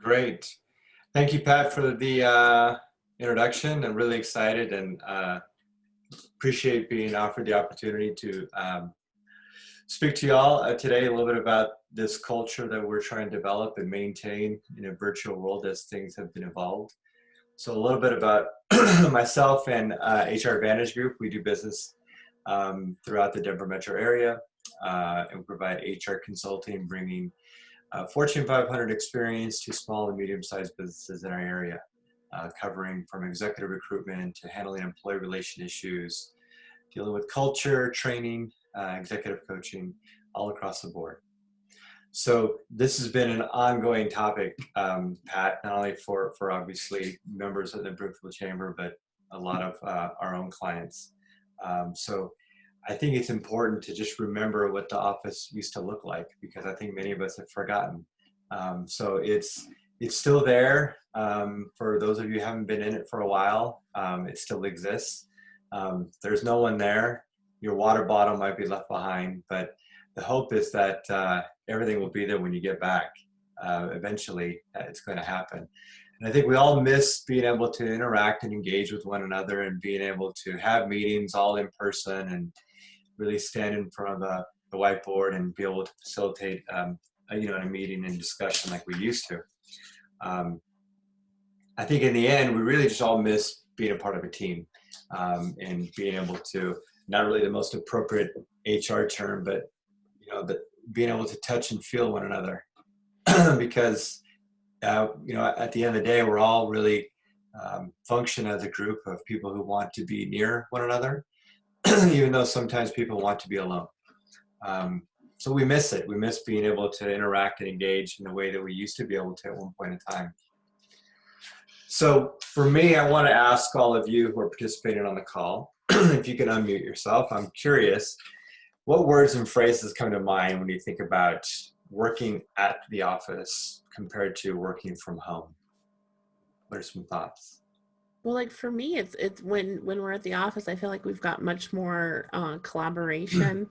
Great. Thank you, Pat, for the introduction. I'm really excited and appreciate being offered the opportunity to speak to y'all today a little bit about this culture that we're trying to develop and maintain in a virtual world as things have been evolved. So a little bit about myself and HR Advantage Group. We do business throughout the Denver metro area and provide HR consulting, bringing Fortune 500 experience to small and medium-sized businesses in our area, covering from executive recruitment to handling employee relation issues, dealing with culture, training, executive coaching, all across the board. So this has been an ongoing topic, Pat, not only for obviously members of the Broomfield Chamber, but a lot of our own clients. So I think it's important to just remember what the office used to look like, because I think many of us have forgotten. So it's still there. For those of you who haven't been in it for a while, it still exists. There's no one there. Your water bottle might be left behind, but the hope is that everything will be there when you get back. Eventually, it's going to happen. And I think we all miss being able to interact and engage with one another and being able to have meetings all in person and really stand in front of the whiteboard and be able to facilitate, a meeting and discussion like we used to. I think in the end, we really just all miss being a part of a team and being able to, not really the most appropriate HR term, but being able to touch and feel one another, because at the end of the day, we're all really function as a group of people who want to be near one another, even though sometimes people want to be alone. So we miss it. We miss being able to interact and engage in the way that we used to be able to at one point in time. So for me, I want to ask all of you who are participating on the call, if you can unmute yourself. I'm curious, what words and phrases come to mind when you think about working at the office compared to working from home? What are some thoughts? Well, like for me, it's when we're at the office, I feel like we've got much more collaboration,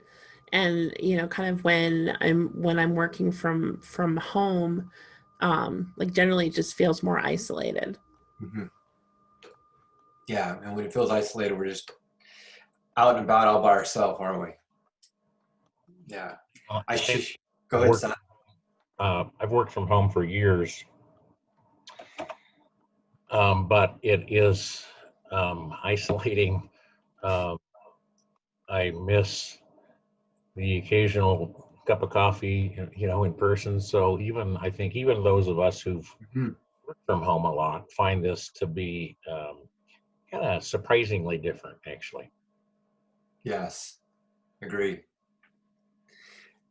and kind of when I'm working from home, like generally it just feels more isolated. Mm-hmm. Yeah, and when it feels isolated, we're just out and about all by ourselves, aren't we? Yeah. I should go ahead, Son. I've worked from home for years, but it is isolating. I miss the occasional cup of coffee, in person. So I think even those of us who've worked from home a lot find this to be kind of surprisingly different, actually. Yes, agree.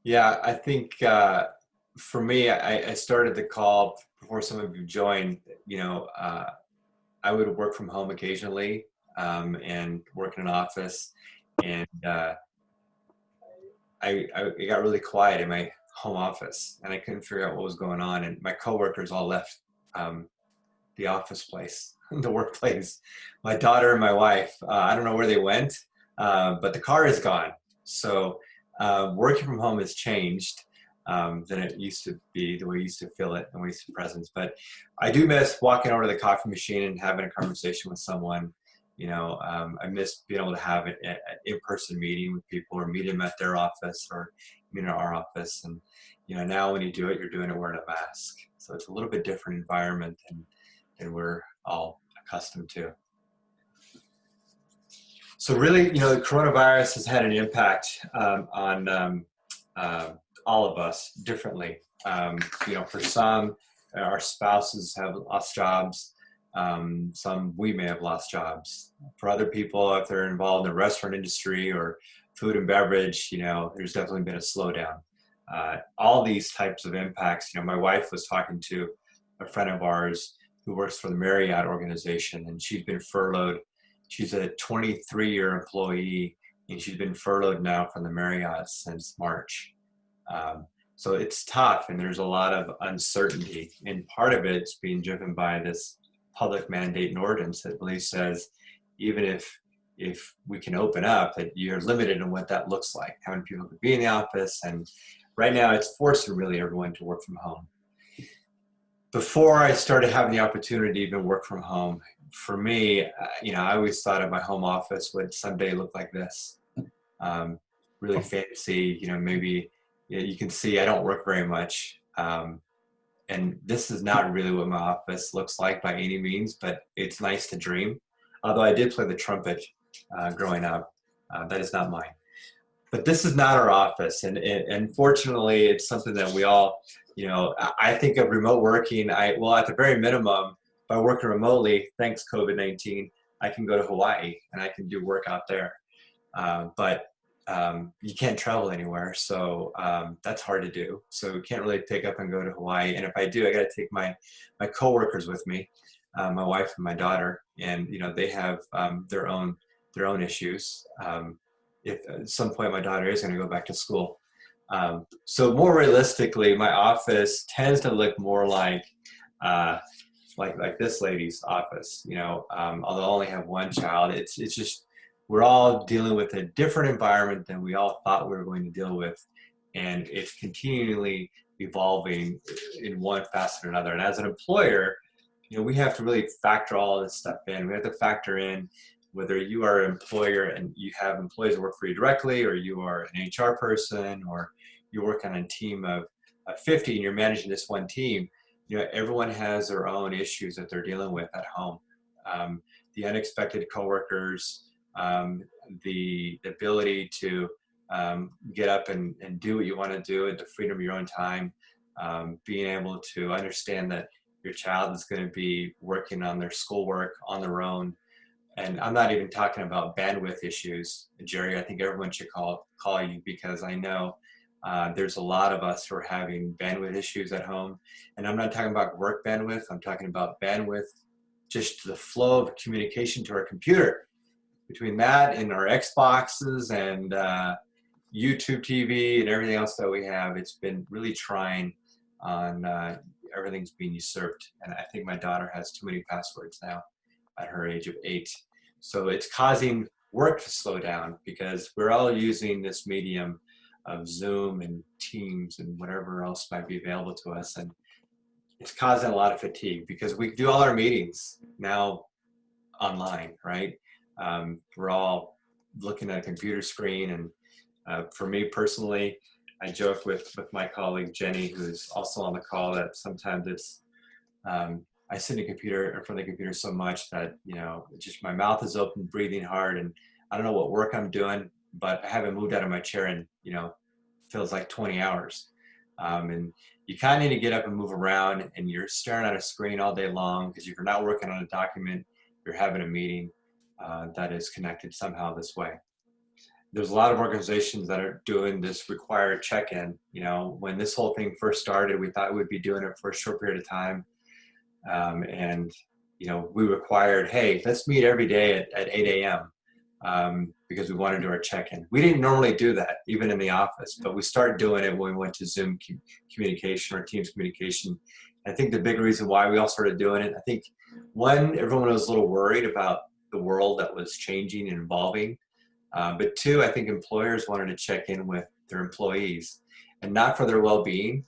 Yeah, I think for me, I started the call before some of you joined. I would work from home occasionally and work in an office, and it got really quiet in my home office, and I couldn't figure out what was going on. And my coworkers all left the office place, the workplace. My daughter and my wife, I don't know where they went, but the car is gone. So working from home has changed than it used to be, the way we used to feel it and we used to presence. But I do miss walking over to the coffee machine and having a conversation with someone. I miss being able to have an in-person meeting with people, or meet them at their office, or meet in our office. And now when you do it, you're doing it wearing a mask. So it's a little bit different environment than we're all accustomed to. So really, the coronavirus has had an impact on all of us differently. For some, our spouses have lost jobs. Some we may have lost jobs. For other people, if they're involved in the restaurant industry or food and beverage, there's definitely been a slowdown. All these types of impacts. My wife was talking to a friend of ours who works for the Marriott organization, and she's been furloughed. She's a 23-year employee, and she's been furloughed now from the Marriott since March. So it's tough, and there's a lot of uncertainty. And part of it's being driven by this public mandate and ordinance that really says, even if we can open up, that you're limited in what that looks like, how many people could be in the office. And right now it's forcing really everyone to work from home. before I started having the opportunity to even work from home, for me, I always thought of my home office would someday look like this. Um, Really fancy, maybe you can see I don't work very much. And this is not really what my office looks like by any means, but it's nice to dream. Although I did play the trumpet growing up, that is not mine. But this is not our office, and fortunately, it's something that we all, I think of remote working. Well, at the very minimum, by working remotely, thanks COVID-19, I can go to Hawaii and I can do work out there. But you can't travel anywhere, so that's hard to do. So we can't really pick up and go to Hawaii. And if I do, I got to take my coworkers with me, my wife and my daughter, and they have their own issues. If at some point my daughter is going to go back to school, so more realistically, my office tends to look more like this lady's office. Although I only have one child, it's just we're all dealing with a different environment than we all thought we were going to deal with. And it's continually evolving in one facet or another. And as an employer, we have to really factor all of this stuff in. We have to factor in whether you are an employer and you have employees that work for you directly, or you are an HR person, or you work on a team of 50 and you're managing this one team. Everyone has their own issues that they're dealing with at home. The unexpected coworkers, the ability to get up and do what you want to do at the freedom of your own time, being able to understand that your child is going to be working on their schoolwork on their own. And I'm not even talking about bandwidth issues, Jerry. I think everyone should call you, because I know there's a lot of us who are having bandwidth issues at home. And I'm not talking about work bandwidth. I'm talking about bandwidth, just the flow of communication to our computer. Between that and our Xboxes and YouTube TV and everything else that we have, it's been really trying on everything's being usurped. And I think my daughter has too many passwords now at her age of 8. So it's causing work to slow down, because we're all using this medium of Zoom and Teams and whatever else might be available to us. And it's causing a lot of fatigue, because we do all our meetings now online, right? We're all looking at a computer screen. And for me personally, I joke with my colleague Jenny, who's also on the call, that sometimes it's I sit in front of the computer so much that just my mouth is open, breathing hard, and I don't know what work I'm doing, but I haven't moved out of my chair in feels like 20 hours. And you kind of need to get up and move around, and you're staring at a screen all day long, because if you're not working on a document, you're having a meeting that is connected somehow this way. There's a lot of organizations that are doing this required check-in. When this whole thing first started, we thought we'd be doing it for a short period of time. And we required, hey, let's meet every day at 8 a.m. Because we want to do our check-in. We didn't normally do that, even in the office, but we started doing it when we went to Zoom communication or Teams communication. I think the big reason why we all started doing it, I think, one, everyone was a little worried about the world that was changing and evolving. But two, I think employers wanted to check in with their employees, and not for their well-being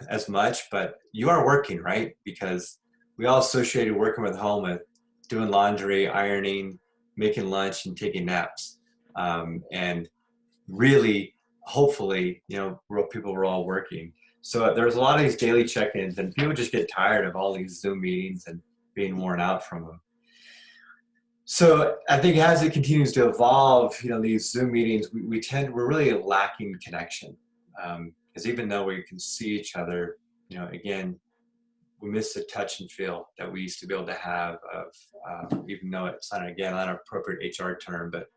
as much, but you are working, right? Because we all associated working with home with doing laundry, ironing, making lunch, and taking naps. And really, hopefully, people were all working. So there's a lot of these daily check-ins, and people just get tired of all these Zoom meetings and being worn out from them. So I think as it continues to evolve, these Zoom meetings, we're really lacking connection. Because even though we can see each other, again, we miss the touch and feel that we used to be able to have of, even though it's not an appropriate HR term, but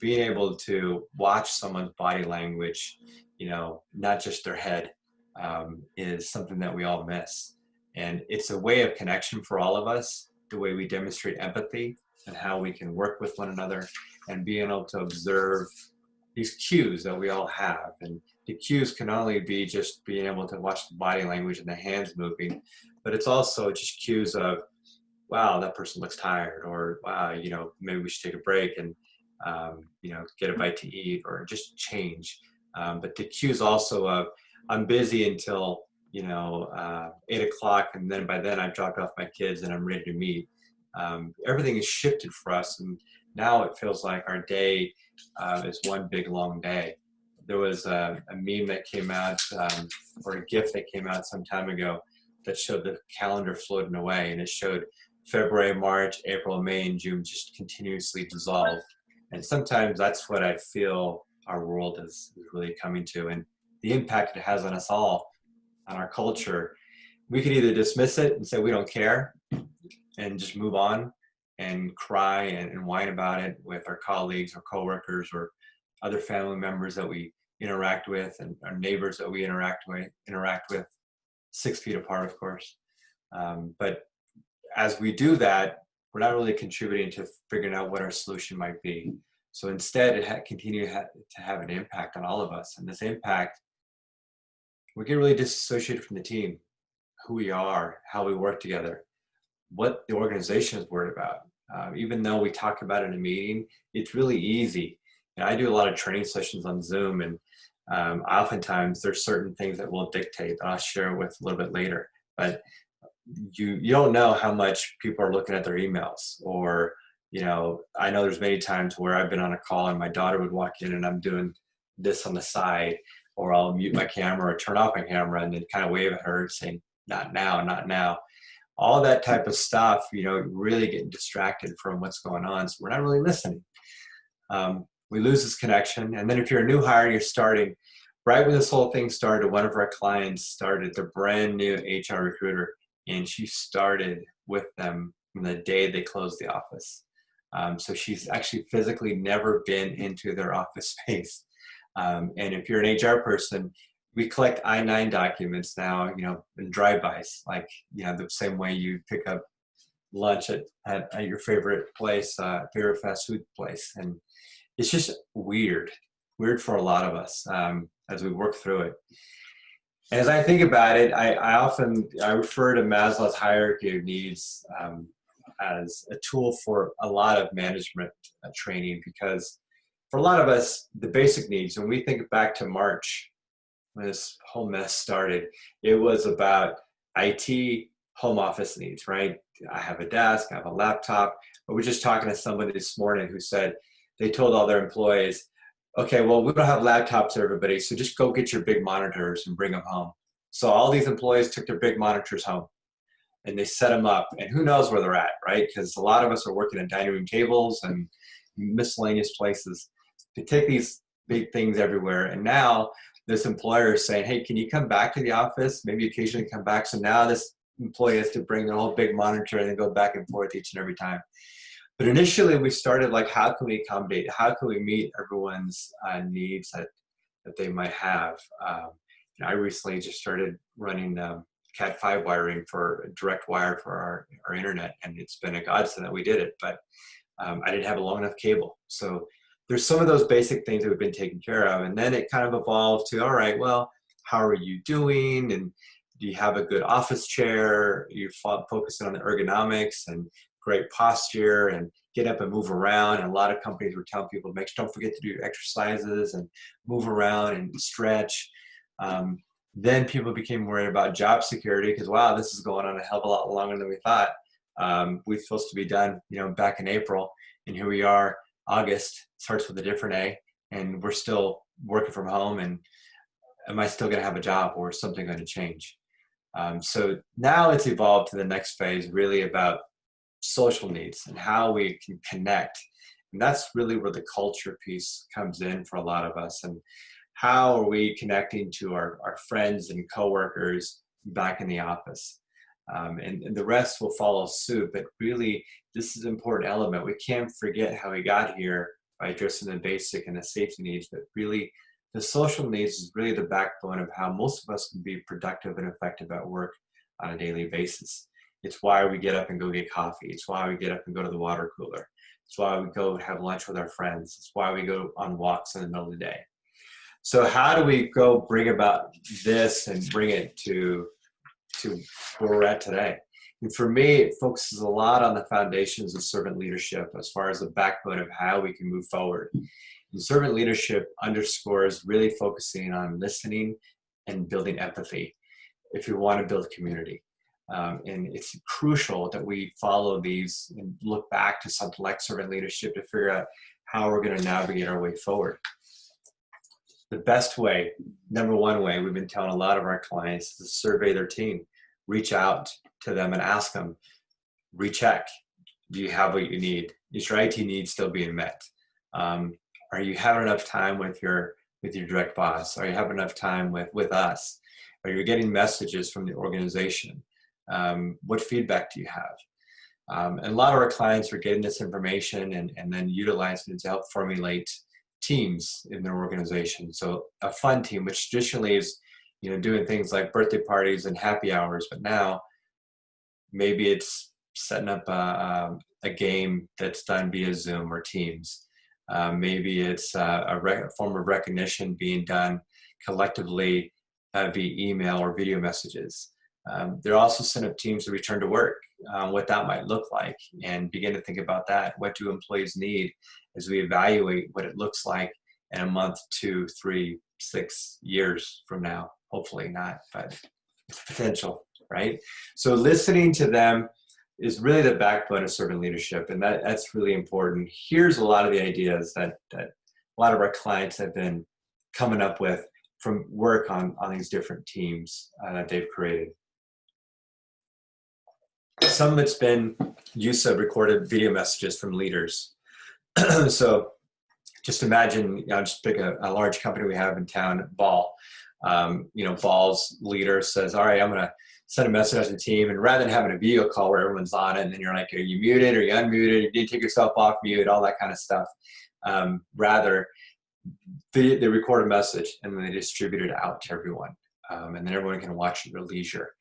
being able to watch someone's body language, not just their head, is something that we all miss. And it's a way of connection for all of us, the way we demonstrate empathy and how we can work with one another, and being able to observe these cues that we all have. And the cues can only be just being able to watch the body language and the hands moving, but it's also just cues of, wow, that person looks tired, or wow, maybe we should take a break and get a bite to eat, or just change. But the cues also of, I'm busy until 8 o'clock, and then by then I've dropped off my kids and I'm ready to meet. Everything has shifted for us, and now it feels like our day is one big long day. There was a meme that came out, or a GIF that came out some time ago that showed the calendar floating away, and it showed February, March, April, May, and June just continuously dissolve. And sometimes that's what I feel our world is really coming to, and the impact it has on us all, on our culture. We could either dismiss it and say we don't care and just move on and cry and whine about it with our colleagues or coworkers or other family members that we interact with, and our neighbors that we interact with 6 feet apart, of course. But as we do that, we're not really contributing to figuring out what our solution might be. So instead, it continue to have an impact on all of us. And this impact, we get really disassociated from the team, who we are, how we work together, what the organization is worried about. Even though we talk about it in a meeting, it's really easy. And I do a lot of training sessions on Zoom, and oftentimes there's certain things that we'll dictate that I'll share with a little bit later. But you don't know how much people are looking at their emails, or I know there's many times where I've been on a call and my daughter would walk in and I'm doing this on the side, or I'll mute my camera or turn off my camera and then kind of wave at her saying, not now, not now. All that type of stuff, really getting distracted from what's going on. So we're not really listening. We lose this connection. And then if you're a new hire, you're starting, right when this whole thing started, one of our clients started the brand new HR recruiter, and she started with them from the day they closed the office. So she's actually physically never been into their office space. And if you're an HR person, we collect I-9 documents now, in drive-bys, like, the same way you pick up lunch at your favorite place, favorite fast food place. And it's just weird for a lot of us as we work through it. And as I think about it, I refer to Maslow's hierarchy of needs as a tool for a lot of management training, because for a lot of us, the basic needs, when we think back to March, when this whole mess started, it was about IT, home office needs, right? I have a desk, I have a laptop. But we're just talking to somebody this morning who said they told all their employees, okay, well, we don't have laptops, everybody, so just go get your big monitors and bring them home. So all these employees took their big monitors home and they set them up, and who knows where they're at, right? Because a lot of us are working at dining room tables and miscellaneous places. They take these big things everywhere, and now this employer is saying, hey, can you come back to the office? Maybe occasionally come back. So now this employee has to bring their whole big monitor and then go back and forth each and every time. But initially we started like, how can we accommodate? How can we meet everyone's needs that they might have? I recently just started running Cat5 wiring for direct wire for our internet, and it's been a godsend that we did it, but I didn't have a long enough cable. So there's some of those basic things that we've been taken care of. And then it kind of evolved to, all right, well, how are you doing? And do you have a good office chair? You're focusing on the ergonomics and great posture and get up and move around. And a lot of companies were telling people, don't forget to do your exercises and move around and stretch. Then people became worried about job security because, wow, this is going on a hell of a lot longer than we thought. We're supposed to be done, back in April, and here we are. August starts with a different A, and we're still working from home. And am I still going to have a job, or is something going to change? So now it's evolved to the next phase, really about social needs and how we can connect. And that's really where the culture piece comes in for a lot of us. And how are we connecting to our friends and coworkers back in the office? And the rest will follow suit, but really this is an important element. We can't forget how we got here by addressing the basic and the safety needs, but really the social needs is really the backbone of how most of us can be productive and effective at work on a daily basis. It's why we get up and go get coffee. It's why we get up and go to the water cooler. It's why we go have lunch with our friends. It's why we go on walks in the middle of the day. So how do we go bring about this and bring it to where we're at today? And for me, it focuses a lot on the foundations of servant leadership as far as the backbone of how we can move forward. And servant leadership underscores really focusing on listening and building empathy. if you want to build community. And it's crucial that we follow these and look back to something like servant leadership to figure out how we're going to navigate our way forward. The best way, number one way, we've been telling a lot of our clients is to survey their team, reach out to them and ask them, recheck, do you have what you need? Is your IT needs still being met? Are you having enough time with your direct boss? Are you having enough time with us? Are you getting messages from the organization? What feedback do you have? And a lot of our clients are getting this information and then utilizing it to help formulate teams in their organization. So a fun team, which traditionally is, doing things like birthday parties and happy hours, but now maybe it's setting up a game that's done via Zoom or Teams. Maybe it's a form of recognition being done collectively via email or video messages. They're also setting up teams to return to work, what that might look like, and begin to think about that. What do employees need as we evaluate what it looks like in a month, 2, 3, 6 years from now? Hopefully not, but it's potential, right? So listening to them is really the backbone of servant leadership, and that's really important. Here's a lot of the ideas that a lot of our clients have been coming up with from work on these different teams that they've created. Some of it's been use of recorded video messages from leaders. So just imagine, just pick a large company we have in town, Ball. Ball's leader says, all right, I'm going to send a message out to the team, and rather than having a video call where everyone's on it, and then you're like, are you muted? Are you unmuted? You didn't take yourself off mute, all that kind of stuff. Rather, they record a message and then they distribute it out to everyone. And then everyone can watch at their leisure.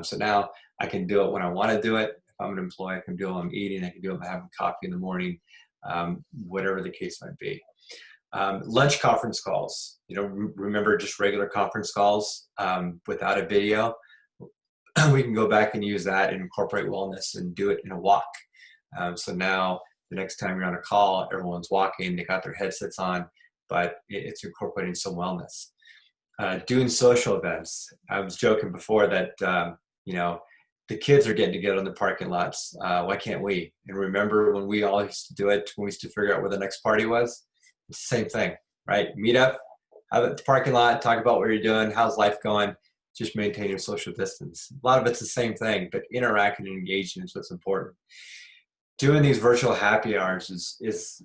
So now I can do it when I want to do it. If I'm an employee, I can do it when I'm eating. I can do it when I'm having coffee in the morning, whatever the case might be. Lunch conference calls, remember just regular conference calls without a video. We can go back and use that and incorporate wellness and do it in a walk. So now the next time you're on a call, everyone's walking, they got their headsets on, but it's incorporating some wellness. Doing social events. I was joking before that, the kids are getting together in the parking lots. Why can't we? And remember when we all used to do it, when we used to figure out where the next party was? It's the same thing, right? Meet up, have it at the parking lot, talk about what you're doing, how's life going, just maintain your social distance. A lot of it's the same thing, but interacting and engaging is what's important. Doing these virtual happy hours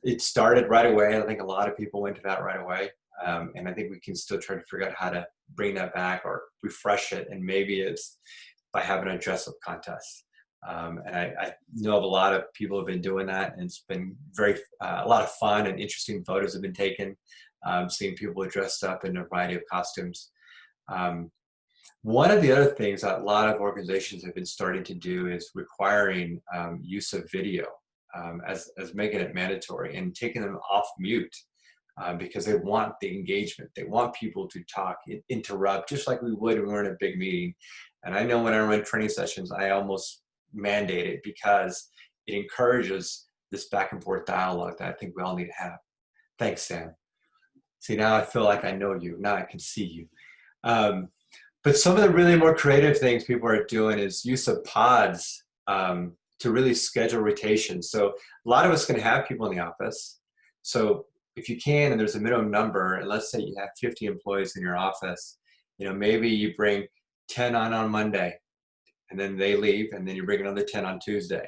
it started right away. I think a lot of people went to that right away. And I think we can still try to figure out how to bring that back or refresh it. And maybe it's by having a dress-up contest. And I know of a lot of people have been doing that, and it's been a lot of fun and interesting photos have been taken, seeing people dressed up in a variety of costumes. One of the other things that a lot of organizations have been starting to do is requiring use of video as making it mandatory and taking them off mute because they want the engagement. They want people to talk, interrupt, just like we would when we're in a big meeting. And I know when I run training sessions, I almost mandate it because it encourages this back and forth dialogue that I think we all need to have. Thanks, Sam. See, now I feel like I know you. Now I can see you. But some of the really more creative things people are doing is use of pods to really schedule rotation. So a lot of us can have people in the office. So if you can, and there's a minimum number, and let's say you have 50 employees in your office, maybe you bring 10 on Monday, and then they leave, and then you bring another 10 on Tuesday,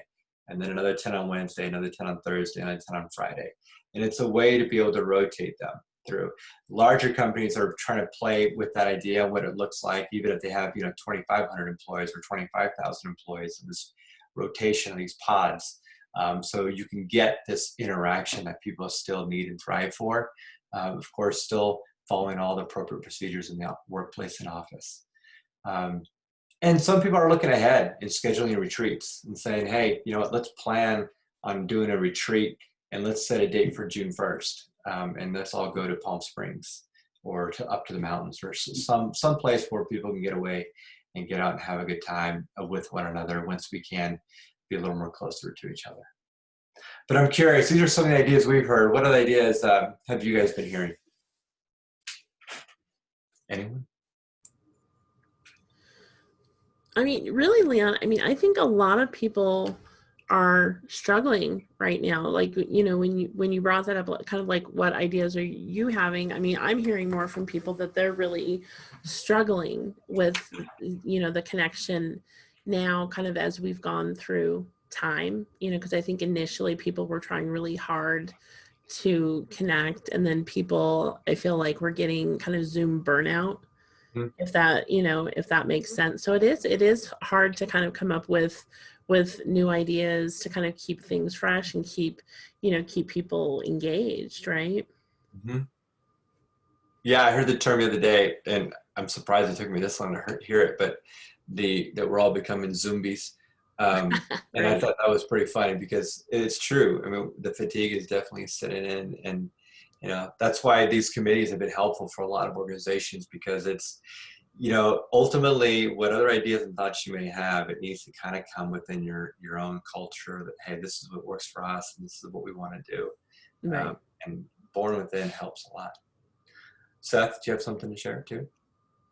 and then another 10 on Wednesday, another 10 on Thursday, another 10 on Friday. And it's a way to be able to rotate them through. Larger companies are trying to play with that idea, what it looks like, even if they have 2,500 employees or 25,000 employees, and this rotation of these pods. So you can get this interaction that people still need and thrive for. Of course, still following all the appropriate procedures in the workplace and office. And some people are looking ahead and scheduling retreats and saying, hey, let's plan on doing a retreat and let's set a date for June 1st. And let's all go to Palm Springs or up to the mountains or some place where people can get away and get out and have a good time with one another once we can be a little more closer to each other. But I'm curious, these are some of the ideas we've heard. What other ideas have you guys been hearing? Anyone? I mean, really, Leon, I mean, I think a lot of people are struggling right now. Like, you know, when you brought that up, like, kind of like what ideas are you having? I mean, I'm hearing more from people that they're really struggling with, you know, the connection now, kind of as we've gone through time, you know, because I think initially people were trying really hard to connect, and then people, I feel like we're getting kind of Zoom burnout, Mhm. if that, you know, if that makes sense. So it is hard to kind of come up with new ideas to kind of keep things fresh and keep, you know, keep people engaged, right? Mhm. Yeah, I heard the term the other day, and I'm surprised it took me this long to hear it, but that we're all becoming zombies. And I Right. thought that was pretty funny because it's true. I mean, the fatigue is definitely setting in, and you know that's why these committees have been helpful for a lot of organizations, because it's, you know, ultimately what other ideas and thoughts you may have, it needs to kind of come within your own culture that, hey, this is what works for us, and this is what we want to do. Right. And born within helps a lot. Seth, do you have something to share too?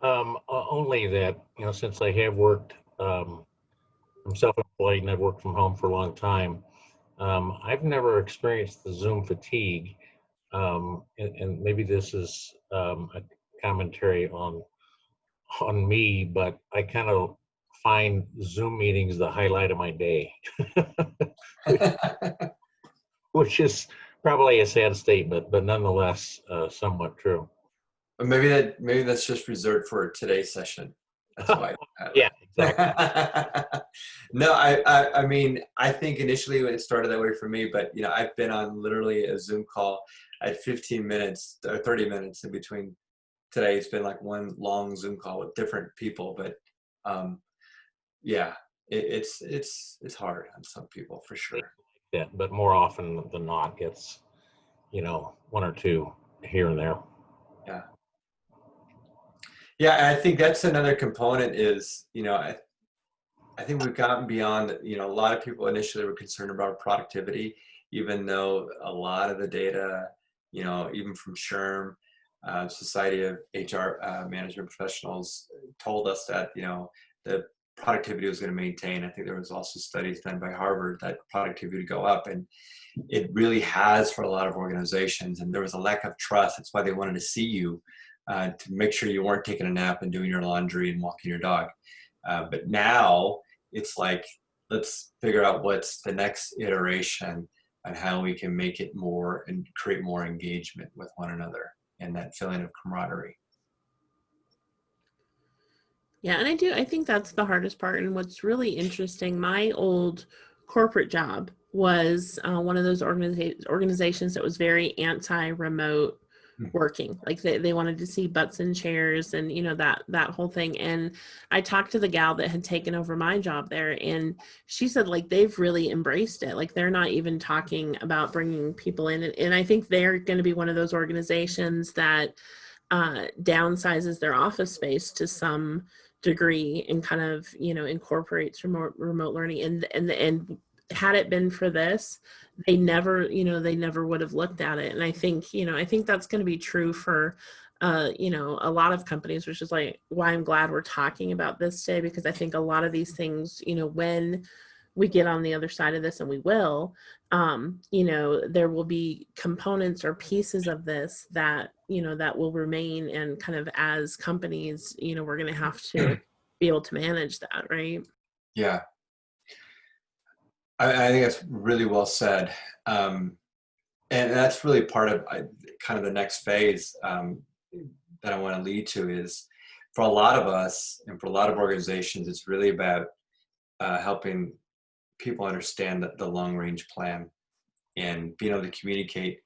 Only that, you know, since I have worked, I'm self-employed and I've worked from home for a long time. I've never experienced the Zoom fatigue, and maybe this is a commentary on me, but I kind of find Zoom meetings the highlight of my day, which is probably a sad statement, but nonetheless somewhat true. Or maybe that's just reserved for today's session. That's why. Yeah, exactly. No, I mean, I think initially when it started that way for me, but you know, I've been on literally a Zoom call at 15 minutes or 30 minutes in between. Today it's been like one long Zoom call with different people, but um, yeah, it's hard on some people for sure. Yeah, but more often than not, it's, you know, one or two here and there. Yeah, yeah, and I think that's another component is, you know, I think we've gotten beyond, you know, a lot of people initially were concerned about productivity, even though a lot of the data, you know, even from SHRM, Society of HR Management Professionals, told us that, you know, the productivity was going to maintain. I think there was also studies done by Harvard that productivity would go up, and it really has for a lot of organizations. And there was a lack of trust. That's why they wanted to see you, to make sure you weren't taking a nap and doing your laundry and walking your dog. But now it's like, let's figure out what's the next iteration and how we can make it more and create more engagement with one another and that feeling of camaraderie. Yeah, and I think that's the hardest part. And what's really interesting, my old corporate job was one of those organizations that was very anti-remote working. Like they wanted to see butts in chairs and, you know, that whole thing. And I talked to the gal that had taken over my job there, and she said like they've really embraced it. Like they're not even talking about bringing people in. And I think they're going to be one of those organizations that downsizes their office space to some degree and kind of, you know, incorporates remote learning. And had it been for this, they never, you know, they never would have looked at it. And I think, you know, I think that's going to be true for you know, a lot of companies, which is like why I'm glad we're talking about this today, because I think a lot of these things, you know, when we get on the other side of this, and we will, you know, there will be components or pieces of this that, you know, that will remain, and kind of as companies, you know, we're going to have to be able to manage that, right? Yeah, I think that's really well said. And that's really part of kind of the next phase that I want to lead to is, for a lot of us and for a lot of organizations, it's really about helping people understand the long range plan and being able to communicate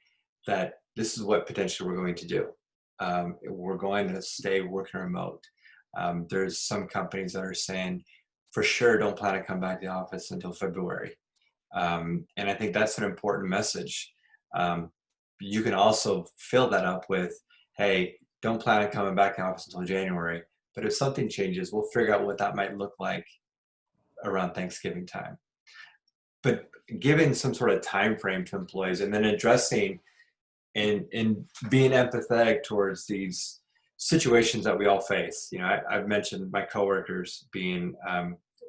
that this is what potentially we're going to do. We're going to stay working remote. There's some companies that are saying, for sure, don't plan to come back to the office until February. And I think that's an important message. Um, you can also fill that up with, hey, don't plan on coming back to the office until January. But if something changes, we'll figure out what that might look like around Thanksgiving time. But giving some sort of time frame to employees, and then addressing and being empathetic towards these situations that we all face. You know, I've mentioned my coworkers being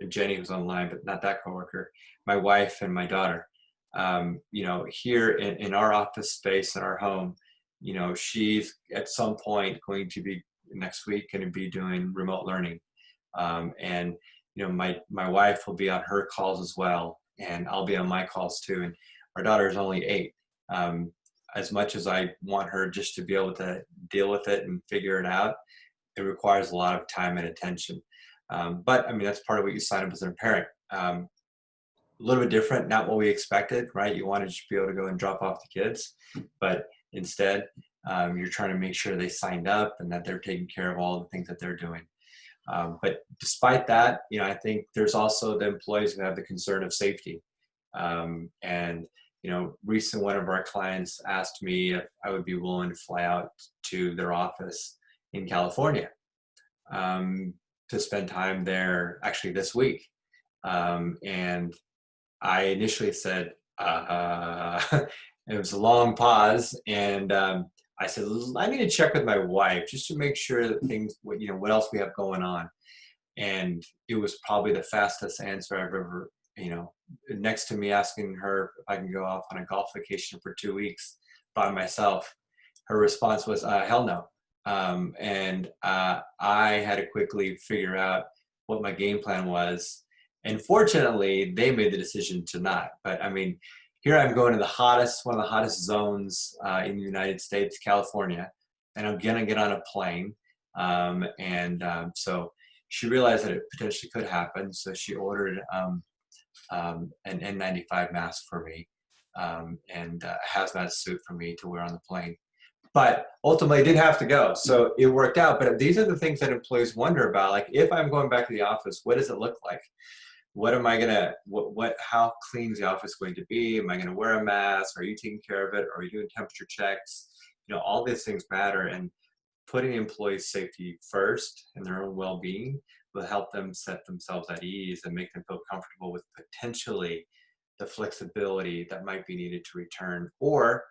Jenny, who's online, but not that coworker, my wife and my daughter. You know, here in our office space in our home, you know, she's at some point going to be next week going to be doing remote learning. And, you know, my wife will be on her calls as well, and I'll be on my calls too. And our daughter is only 8. As much as I want her just to be able to deal with it and figure it out, it requires a lot of time and attention. But I mean, that's part of what you sign up as a parent. A little bit different, not what we expected, right? You want to just be able to go and drop off the kids, but instead, you're trying to make sure they signed up and that they're taking care of all the things that they're doing. But despite that, you know, I think there's also the employees who have the concern of safety. And, you know, recently one of our clients asked me if I would be willing to fly out to their office in California to spend time there actually this week. And I initially said, it was a long pause, and I said, I need to check with my wife just to make sure that things, you know, what else we have going on. And it was probably the fastest answer I've ever, you know, next to me asking her if I can go off on a golf vacation for 2 weeks by myself. Her response was, hell no. And I had to quickly figure out what my game plan was. And fortunately, they made the decision to not. But I mean, here I'm going to one of the hottest zones in the United States, California, and I'm gonna get on a plane. So she realized that it potentially could happen. So she ordered an N95 mask for me and a hazmat suit for me to wear on the plane. But ultimately, I did have to go, so it worked out. But these are the things that employees wonder about. Like, if I'm going back to the office, what does it look like? What am I gonna, how clean is the office going to be? Am I gonna wear a mask? Are you taking care of it? Are you doing temperature checks? You know, all these things matter, and putting employees' safety first and their own well-being will help them set themselves at ease and make them feel comfortable with potentially the flexibility that might be needed to return or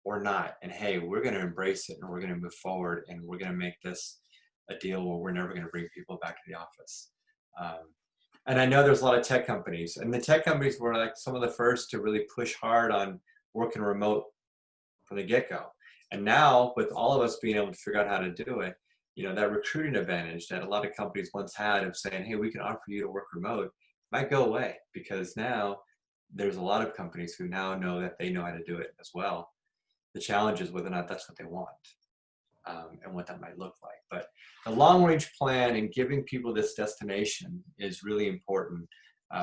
not. And hey, we're gonna embrace it, and we're gonna move forward, and we're gonna make this a deal where we're never gonna bring people back to the office. And I know there's a lot of tech companies, and the tech companies were like some of the first to really push hard on working remote from the get-go. And now, with all of us being able to figure out how to do it, you know, that recruiting advantage that a lot of companies once had of saying, hey, we can offer you to work remote, might go away, because now there's a lot of companies who now know that they know how to do it as well. The challenge is whether or not that's what they want. And what that might look like. But the long-range plan and giving people this destination is really important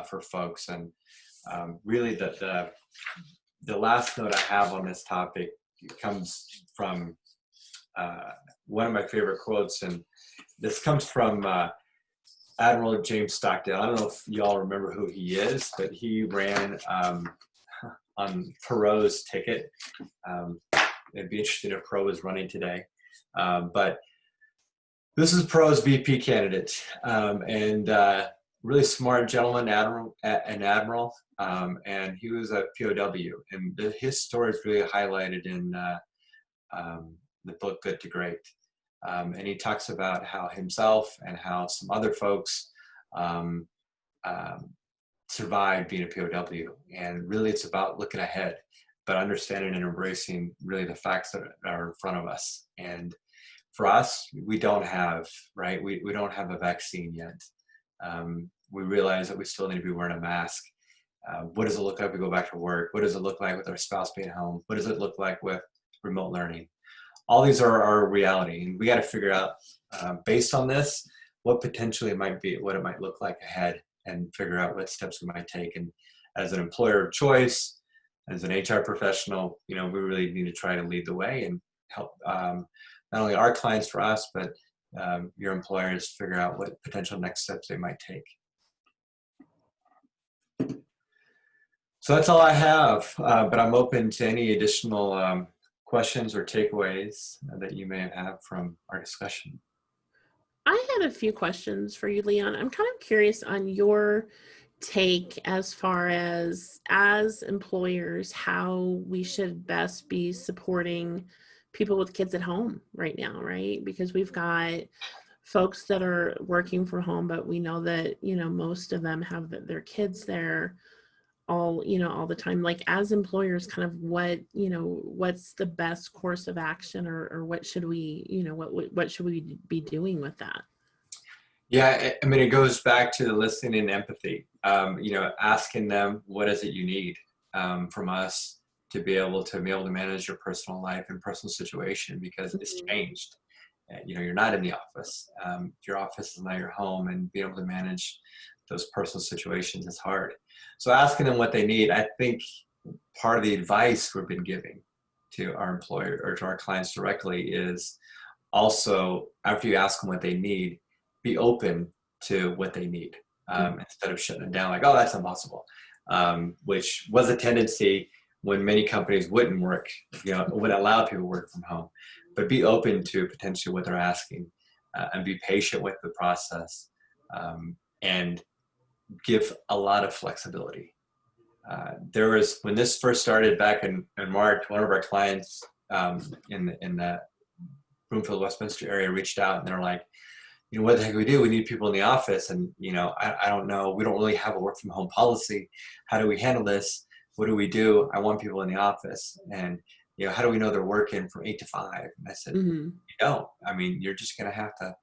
for folks. And really, the last note I have on this topic comes from one of my favorite quotes, and this comes from Admiral James Stockdale. I don't know if y'all remember who he is, but he ran on Perot's ticket. It'd be interesting if Perot was running today. But this is Perot's VP candidate, and really smart gentleman, admiral, and he was a POW. And his story is really highlighted in the book Good to Great. And he talks about how himself and how some other folks survived being a POW. And really, it's about looking ahead, but understanding and embracing really the facts that are in front of us. And for us, we don't have, right? We don't have a vaccine yet. We realize that we still need to be wearing a mask. What does it look like we go back to work? What does it look like with our spouse being home? What does it look like with remote learning? All these are our reality, and we got to figure out, based on this, what potentially might be, what it might look like ahead, and figure out what steps we might take. And as an employer of choice, as an HR professional, you know, we really need to try to lead the way and help not only our clients for us, but your employers figure out what potential next steps they might take. So that's all I have, but I'm open to any additional questions or takeaways that you may have from our discussion. I had a few questions for you, Leon. I'm kind of curious on your take as far as employers, how we should best be supporting people with kids at home right now, right? Because we've got folks that are working from home, but we know that, most of them have their kids there all the time. Like, as employers, kind of what's the best course of action, or what should we, what should we be doing with that? Yeah, I mean, it goes back to the listening and empathy. Asking them, what is it you need from us to be able to manage your personal life and personal situation, because it's changed. You're not in the office. Your office is not your home, and being able to manage those personal situations is hard. So asking them what they need, I think part of the advice we've been giving to our employer or to our clients directly is also, after you ask them what they need, be open to what they need, instead of shutting it down like, oh, that's impossible, which was a tendency when many companies wouldn't allow people to work from home. But be open to potentially what they're asking, and be patient with the process, and give a lot of flexibility. When this first started back in March, one of our clients in the Broomfield, Westminster area reached out, and they're like, what the heck do we do? We need people in the office. And, I don't know. We don't really have a work from home policy. How do we handle this? What do we do? I want people in the office. And, how do we know they're working from 8 to 5? And I said, you don't. I mean, you're just going to have to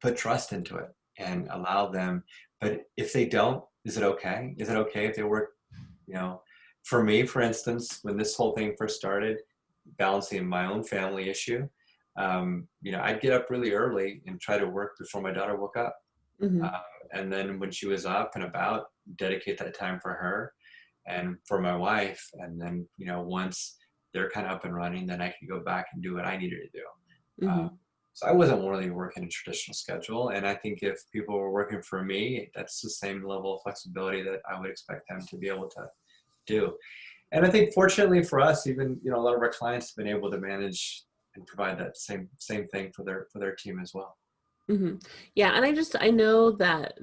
put trust into it and allow them. But if they don't, is it okay? Is it okay if they work, for me, for instance, when this whole thing first started, balancing my own family issue, I'd get up really early and try to work before my daughter woke up. And then when she was up and about, dedicate that time for her and for my wife. And then, once they're kind of up and running, then I could go back and do what I needed to do. So I wasn't really working a traditional schedule. And I think if people were working for me, that's the same level of flexibility that I would expect them to be able to do. And I think fortunately for us, even, a lot of our clients have been able to manage and provide that same thing for their team as well. Yeah, and I know that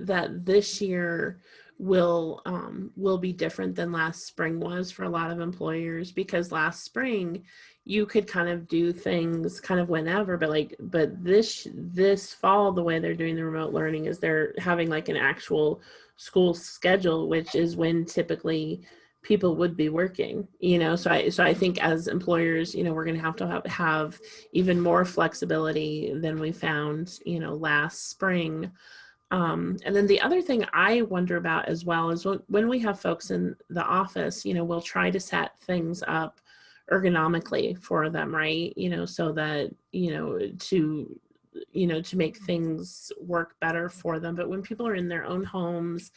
this year will be different than last spring was for a lot of employers, because last spring you could kind of do things kind of whenever, but this fall, the way they're doing the remote learning is they're having like an actual school schedule, which is when typically people would be working, so I think as employers, we're going to have even more flexibility than we found, last spring. And then the other thing I wonder about as well is when we have folks in the office, we'll try to set things up ergonomically for them, right? So that, to make things work better for them. But when people are in their own homes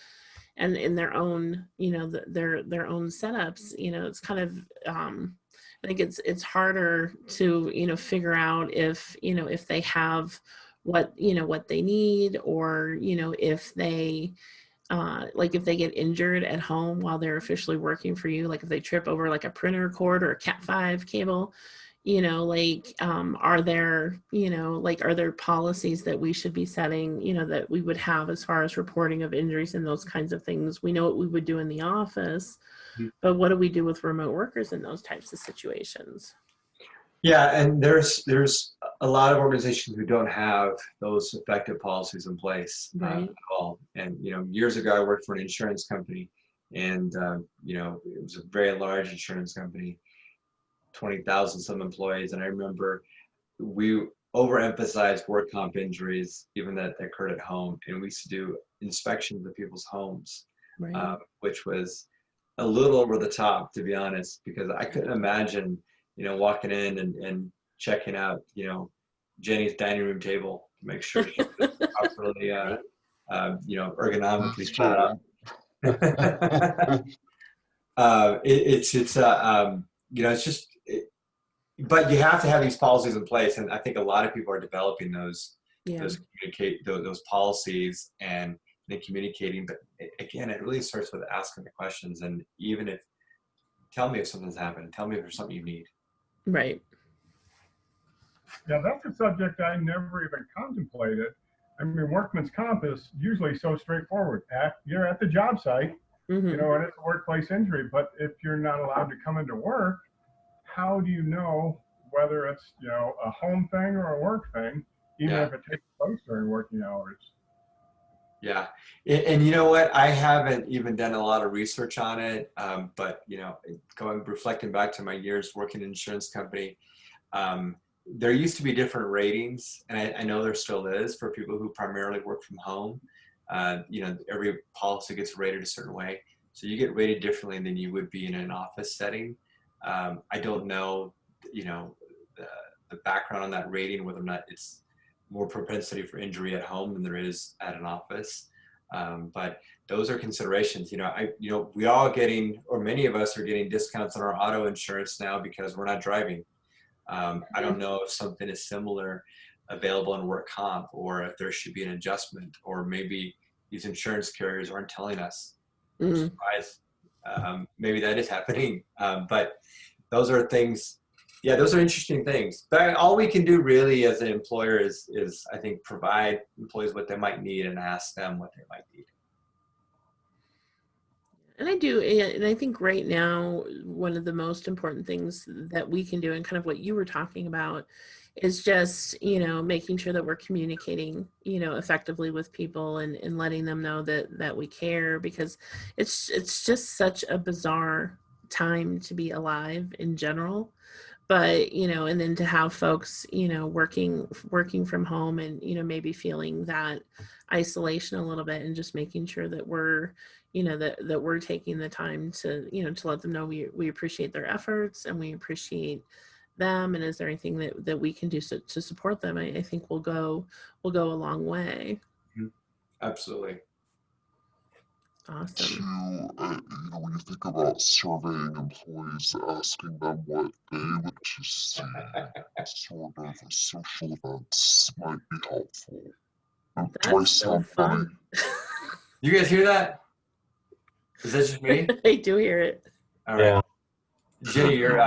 and in their own, their own setups, it's kind of, I think it's harder to, figure out if they have what they need, or, if they, if they get injured at home while they're officially working for you, like if they trip over like a printer cord or a Cat5 cable, are there, are there policies that we should be setting, that we would have as far as reporting of injuries and those kinds of things? We know what we would do in the office, but what do we do with remote workers in those types of situations? Yeah, and there's a lot of organizations who don't have those effective policies in place at all. And years ago, I worked for an insurance company, and it was a very large insurance company, 20,000 some employees, and I remember we overemphasized work comp injuries, even that occurred at home, and we used to do inspections of people's homes, which was a little over the top, to be honest, because I couldn't imagine walking in and checking out Jenny's dining room table to make sure she was properly ergonomically set up. It's just, but you have to have these policies in place, and I think a lot of people are developing those policies and then communicating. But again, it really starts with asking the questions, and even if, tell me if something's happened, tell me if there's something you need. Right. Yeah, that's a subject I never even contemplated. I mean, workman's comp is usually so straightforward. You're at the job site, and it's a workplace injury. But if you're not allowed to come into work, how do you know whether it's, a home thing or a work thing, even Yeah. if it takes place during working hours. Yeah. And you know what? I haven't even done a lot of research on it. But, reflecting back to my years working in an insurance company, there used to be different ratings, and I know there still is for people who primarily work from home. Every policy gets rated a certain way. So you get rated differently than you would be in an office setting. I don't know, the background on that rating, whether or not it's more propensity for injury at home than there is at an office. But those are considerations. We all getting, or many of us are getting discounts on our auto insurance now because we're not driving. I don't know if something is similar available in work comp, or if there should be an adjustment, or maybe these insurance carriers aren't telling us. Surprise. Maybe that is happening. But those are things, yeah, those are interesting things. But all we can do really as an employer is I think provide employees what they might need and ask them what they might need. And I do, and I think right now, one of the most important things that we can do, and kind of what you were talking about, is just, making sure that we're communicating, effectively with people, and letting them know that we care, because it's just such a bizarre time to be alive in general. But, and then to have folks, working from home, and, maybe feeling that isolation a little bit, and just making sure that we're, that we're taking the time to, to let them know we appreciate their efforts, and we appreciate them, and is there anything that we can do to support them, I think will go a long way. Absolutely. Awesome. When you think about surveying employees, asking them what they would see sort of social events might be helpful. Do I That's so sound funny? fun. You guys hear that? Is that just me? I do hear it. All right. Yeah. Jenny, your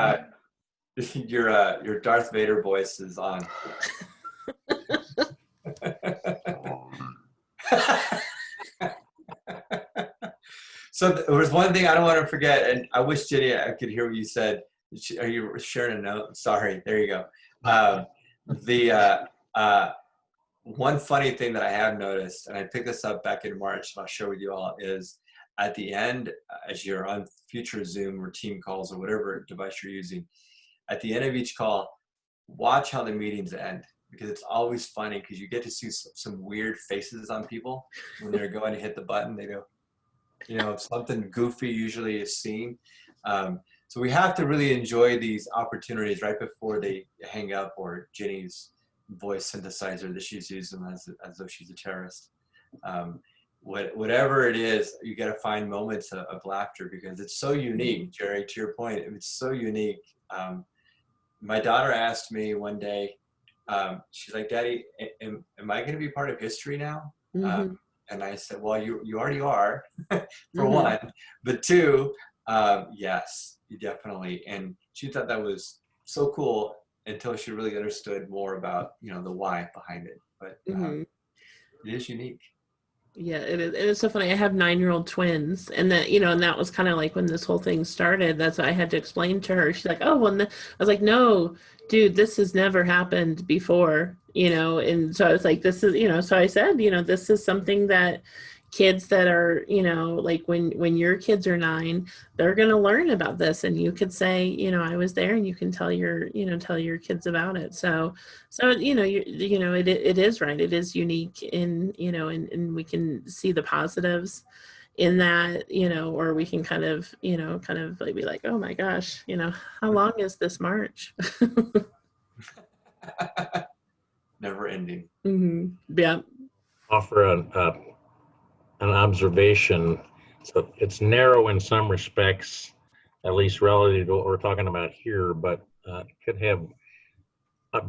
Darth Vader voice is on. So there was one thing I don't want to forget, and I wish, Jenny, I could hear what you said. Are you sharing a note? Sorry, there you go. One funny thing that I have noticed, and I picked this up back in March, and I'll share with you all, is at the end, as you're on future Zoom or team calls or whatever device you're using, at the end of each call, watch how the meetings end, because it's always funny, because you get to see some weird faces on people when they're going to hit the button. They go, something goofy usually is seen. So we have to really enjoy these opportunities right before they hang up, or Jenny's voice synthesizer that she's using as though she's a terrorist. Whatever it is, you got to find moments of laughter, because it's so unique, Jerry, to your point. It's so unique. My daughter asked me one day, she's like, Daddy, am I going to be part of history now? Mm-hmm. And I said, well, you already are, for one, but two, yes, you definitely. And she thought that was so cool until she really understood more about, the why behind it. But it is unique. Yeah, it is. It's so funny. I have 9-year-old twins, and that was kind of like when this whole thing started. That's what I had to explain to her. She's like, "Oh, well," I was like, "No, dude, this has never happened before," And so I was like, "This is," So I said, "This is something that kids that are, like when your kids are 9, they're going to learn about this, and you could say, I was there, and you can tell your kids about it." So it is right. It is unique in, and we can see the positives in that, or we can kind of like be like, oh my gosh, how long is this march? Never ending. Yeah. Offer an observation. So it's narrow in some respects, at least relative to what we're talking about here, but it could have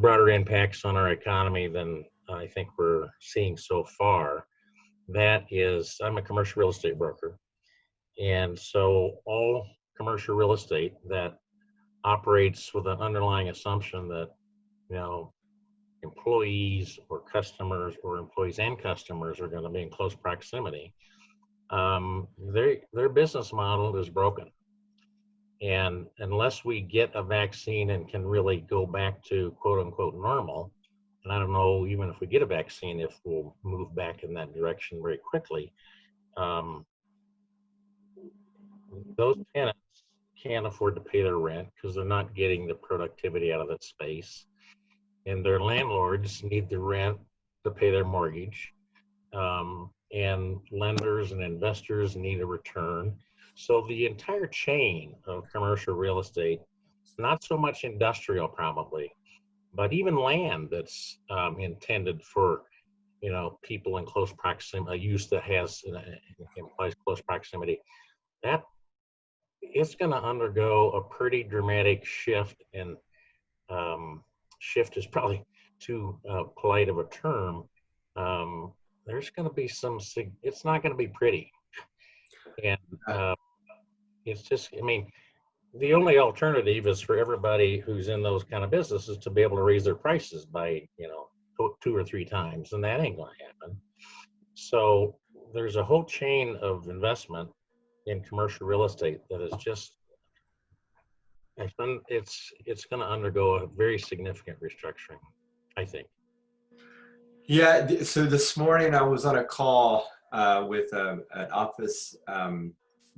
broader impacts on our economy than I think we're seeing so far. That is, I'm a commercial real estate broker. And so all commercial real estate that operates with an underlying assumption that, employees or customers, or employees and customers, are going to be in close proximity, their business model is broken. And unless we get a vaccine and can really go back to quote unquote normal, and I don't know, even if we get a vaccine, if we'll move back in that direction very quickly, those tenants can't afford to pay their rent because they're not getting the productivity out of that space. And their landlords need the rent to pay their mortgage. And lenders and investors need a return. So the entire chain of commercial real estate, not so much industrial probably, but even land that's intended for, people in close proximity, a use that has implies close proximity, that it's going to undergo a pretty dramatic shift. And shift is probably too polite of a term. There's going to be it's not going to be pretty. And it's just, the only alternative is for everybody who's in those kind of businesses to be able to raise their prices by, 2 or 3 times, and that ain't going to happen. So there's a whole chain of investment in commercial real estate that is just, it's going to undergo a very significant restructuring, I think. Yeah, so this morning I was on a call with an office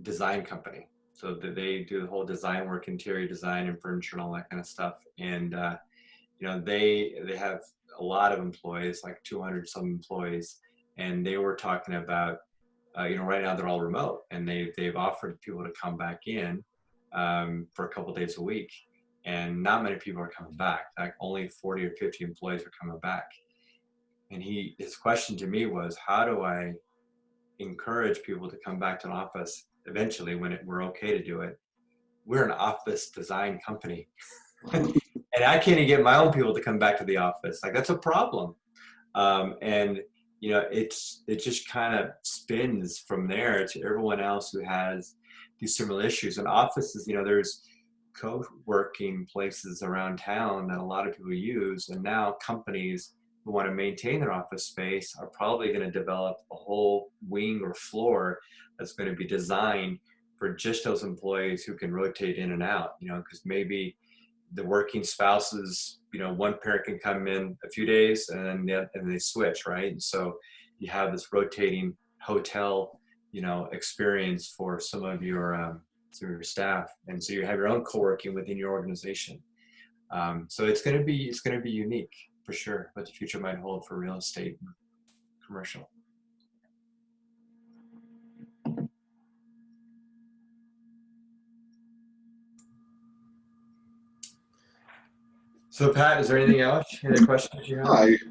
design company. So they do the whole design work, interior design and furniture and all that kind of stuff. And, they have a lot of employees, like 200 some employees. And they were talking about, right now they're all remote, and they've offered people to come back in for a couple days a week. And not many people are coming back. Like only 40 or 50 employees are coming back. And his question to me was, how do I encourage people to come back to an office eventually when we're okay to do it? We're an office design company. And I can't even get my own people to come back to the office. Like, that's a problem. And, it just kind of spins from there to everyone else who has these similar issues. And offices, there's co-working places around town that a lot of people use. And now companies who want to maintain their office space are probably going to develop a whole wing or floor that's going to be designed for just those employees who can rotate in and out, because maybe the working spouses, one parent can come in a few days and they switch, right? And so you have this rotating hotel, experience for some of your staff. And so you have your own co-working within your organization. So it's going to be unique for sure, what the future might hold for real estate and commercial. So Pat, is there anything else? Any other questions you have?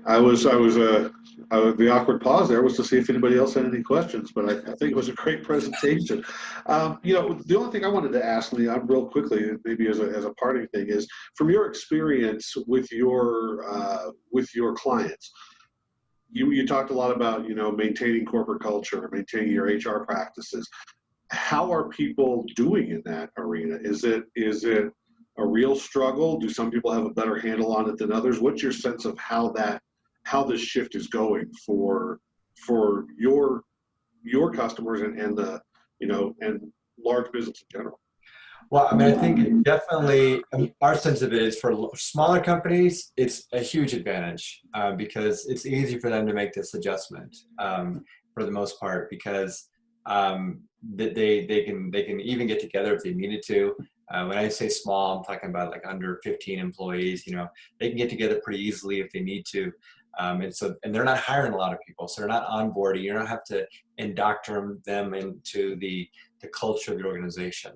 I was the awkward pause there was to see if anybody else had any questions, but I think it was a great presentation. The only thing I wanted to ask, Leon, real quickly, maybe as a parting thing, is from your experience with your clients. You talked a lot about maintaining corporate culture, maintaining your HR practices. How are people doing in that arena? Is it a real struggle? Do some people have a better handle on it than others? What's your sense of how this shift is going for your customers and the and large business in general? Well, I think it definitely, our sense of it is for smaller companies, it's a huge advantage because it's easy for them to make this adjustment for the most part, because they can even get together if they needed to. When I say small, I'm talking about like under 15 employees. They can get together pretty easily if they need to, and they're not hiring a lot of people, so they're not onboarding. You don't have to indoctrinate them into the culture of the organization.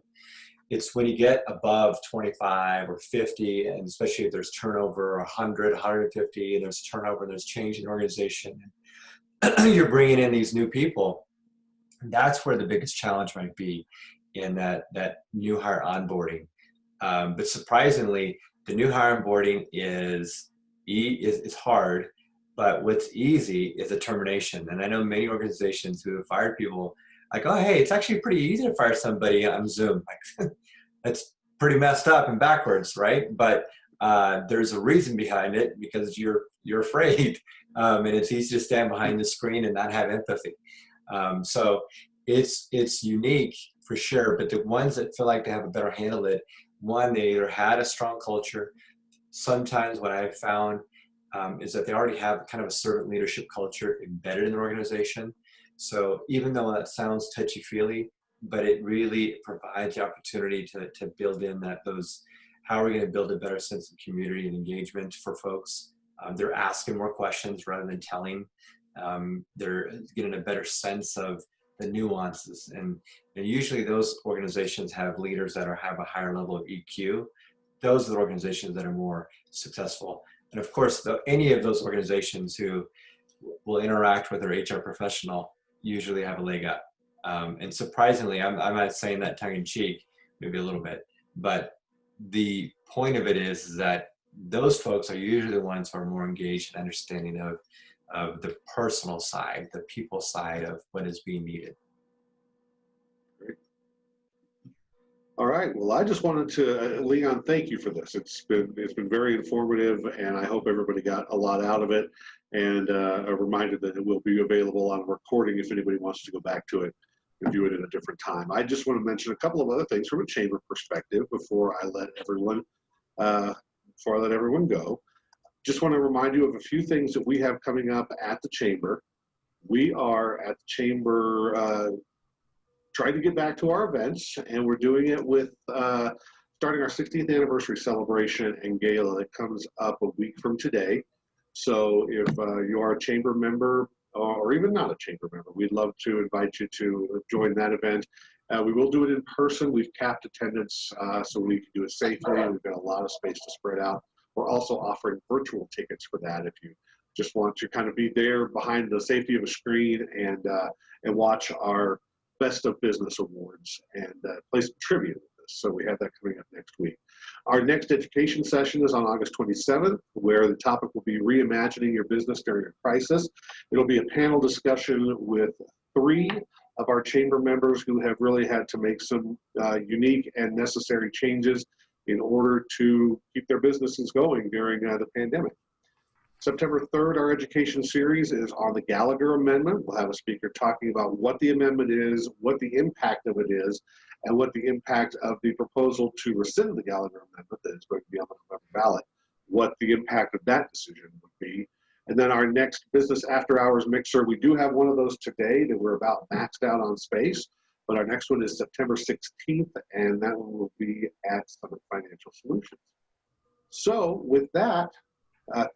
It's when you get above 25 or 50, and especially if there's turnover, 100, 150, and there's turnover, and there's change in the organization, you're bringing in these new people. That's where the biggest challenge might be in that new hire onboarding. But surprisingly, the new hire onboarding is hard, but what's easy is the termination. And I know many organizations who have fired people, like, oh, hey, it's actually pretty easy to fire somebody on Zoom. Like, that's pretty messed up and backwards, right? But there's a reason behind it, because you're afraid, and it's easy to stand behind the screen and not have empathy. So it's unique for sure. But the ones that feel like they have a better handle it, one, they either had a strong culture. Sometimes what I've found is that they already have kind of a servant leadership culture embedded in their organization. So even though that sounds touchy-feely, but it really provides the opportunity to build in how are we going to build a better sense of community and engagement for folks? They're asking more questions rather than telling. They're getting a better sense of the nuances. And usually those organizations have leaders that have a higher level of EQ. Those are the organizations that are more successful. And of course, any of those organizations who will interact with their HR professional usually have a leg up. And surprisingly, I'm not saying that tongue in cheek, maybe a little bit, but the point of it is that those folks are usually the ones who are more engaged and understanding of the personal side, the people side of what is being needed. Great. All right. Well, I just wanted to, Leon, thank you for this. It's been very informative, and I hope everybody got a lot out of it. And a reminder that it will be available on recording if anybody wants to go back to it and view it at a different time. I just want to mention a couple of other things from a chamber perspective before I let everyone go. Just want to remind you of a few things that we have coming up at the chamber. We are at the chamber trying to get back to our events, and we're doing it with starting our 60th anniversary celebration and gala that comes up a week from today. So if you are a chamber member or even not a chamber member, we'd love to invite you to join that event. We will do it in person. We've capped attendance so we can do it safely. We've got a lot of space to spread out. We're also offering virtual tickets for that if you just want to kind of be there behind the safety of a screen and watch our Best of Business Awards and play some trivia with us. So we have that coming up next week. Our next education session is on August 27th, where the topic will be reimagining your business during a crisis. It'll be a panel discussion with 3 of our chamber members who have really had to make some unique and necessary changes in order to keep their businesses going during the pandemic. September 3rd, our education series is on the Gallagher Amendment. We'll have a speaker talking about what the amendment is, what the impact of it is, and what the impact of the proposal to rescind the Gallagher Amendment that is going to be on the November ballot, what the impact of that decision would be. And then our next business after hours mixer, we do have one of those today that we're about maxed out on space, but our next one is September 16th, and that one will be at Summit Financial Solutions. So with that,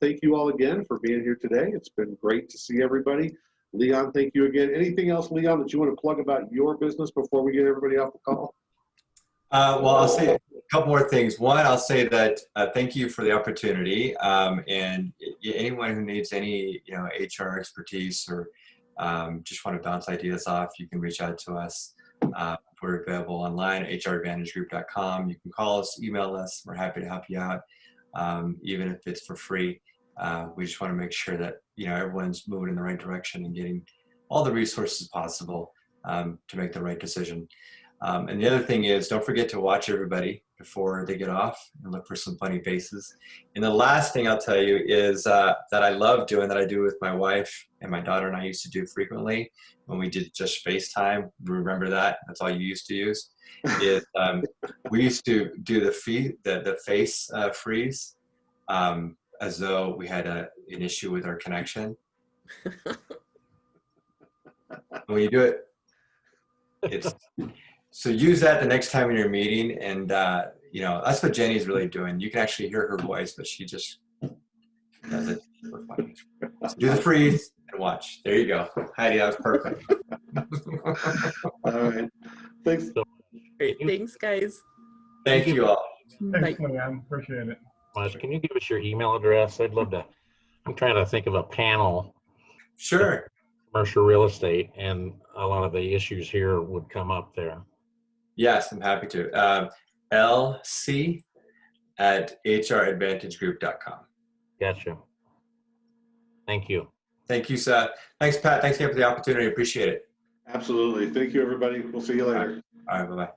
thank you all again for being here today. It's been great to see everybody. Leon, thank you again. Anything else, Leon, that you want to plug about your business before we get everybody off the call? Well, I'll say a couple more things. One, I'll say that thank you for the opportunity. And anyone who needs any HR expertise or just want to bounce ideas off, you can reach out to us. We're available online at hradvantagegroup.com. You can call us, email us. We're happy to help you out, even if it's for free. We just want to make sure that everyone's moving in the right direction and getting all the resources possible to make the right decision. And the other thing is, don't forget to watch everybody before they get off and look for some funny faces. And the last thing I'll tell you is that I love doing, that I do with my wife and my daughter and I used to do frequently when we did just FaceTime. Remember that? That's all you used to use. Is we used to do the face freeze as though we had an issue with our connection. When you do it, it's so use that the next time in your meeting, and that's what Jenny's really doing. You can actually hear her voice, but she just does it for fun. So do the freeze and watch. There you go, Heidi. That was perfect. All right. Thanks. Great. Thanks, guys. Thank you all. Thanks, Bye. Leon. Appreciate it. Can you give us your email address? I'd love to. I'm trying to think of a panel. Sure. Commercial real estate, and a lot of the issues here would come up there. Yes, I'm happy to. lc@hradvantagegroup.com. Gotcha. Thank you. Thank you, Seth. Thanks, Pat. Thanks again for the opportunity. Appreciate it. Absolutely. Thank you, everybody. We'll see you later. All right. Bye-bye.